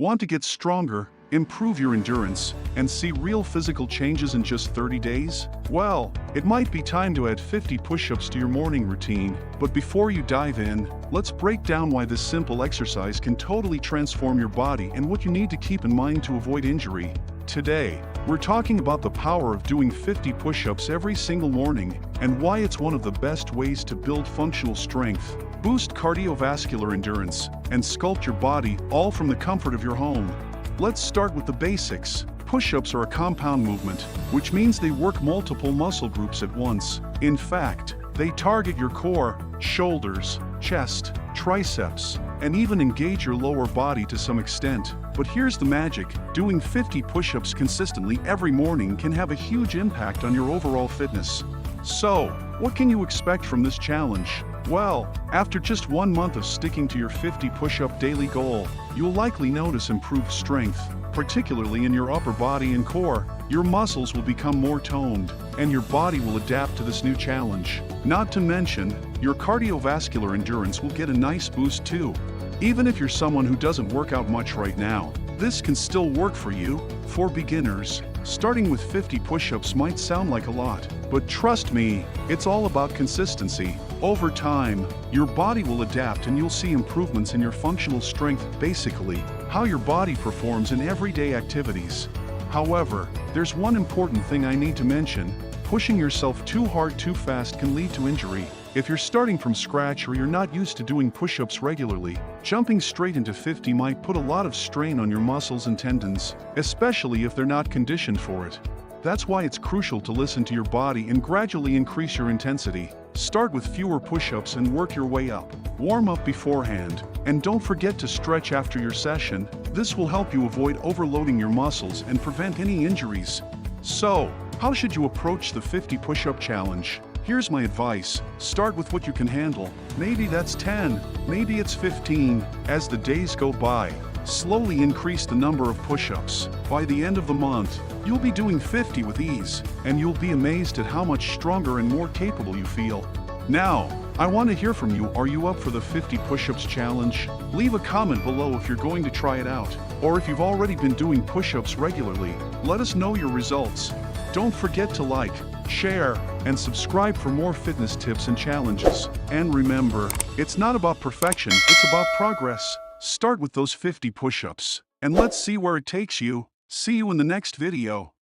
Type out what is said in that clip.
Want to get stronger, improve your endurance, and see real physical changes in just 30 days? Well, it might be time to add 50 push-ups to your morning routine, but before you dive in, let's break down why this simple exercise can totally transform your body and what you need to keep in mind to avoid injury. Today, we're talking about the power of doing 50 push-ups every single morning and why it's one of the best ways to build functional strength, boost cardiovascular endurance, and sculpt your body, all from the comfort of your home. Let's start with the basics. Push-ups are a compound movement, which means they work multiple muscle groups at once. In fact, they target your core, shoulders, chest, triceps, and even engage your lower body to some extent. But here's the magic: doing 50 push-ups consistently every morning can have a huge impact on your overall fitness. So, what can you expect from this challenge? Well, after just 1 month of sticking to your 50 push-up daily goal, you'll likely notice improved strength, particularly in your upper body and core. Your muscles will become more toned, and your body will adapt to this new challenge. Not to mention, your cardiovascular endurance will get a nice boost too. Even if you're someone who doesn't work out much right now, this can still work for you. For beginners, starting with 50 push-ups might sound like a lot, but trust me, it's all about consistency. Over time, your body will adapt and you'll see improvements in your functional strength, basically how your body performs in everyday activities. However, there's one important thing I need to mention: pushing yourself too hard too fast can lead to injury. If you're starting from scratch or you're not used to doing push-ups regularly, jumping straight into 50 might put a lot of strain on your muscles and tendons, especially if they're not conditioned for it. That's why it's crucial to listen to your body and gradually increase your intensity. Start with fewer push-ups and work your way up. Warm up beforehand, and don't forget to stretch after your session. This will help you avoid overloading your muscles and prevent any injuries. So, how should you approach the 50 push-up challenge? Here's my advice: start with what you can handle. Maybe that's 10, maybe it's 15. As the days go by, slowly increase the number of push-ups. By the end of the month, you'll be doing 50 with ease, and you'll be amazed at how much stronger and more capable you feel. Now, I want to hear from you. Are you up for the 50 push-ups challenge? Leave a comment below if you're going to try it out, or if you've already been doing push-ups regularly. Let us know your results. Don't forget to like, share, and subscribe for more fitness tips and challenges. And remember, it's not about perfection, it's about progress. Start with those 50 push-ups, and let's see where it takes you. See you in the next video.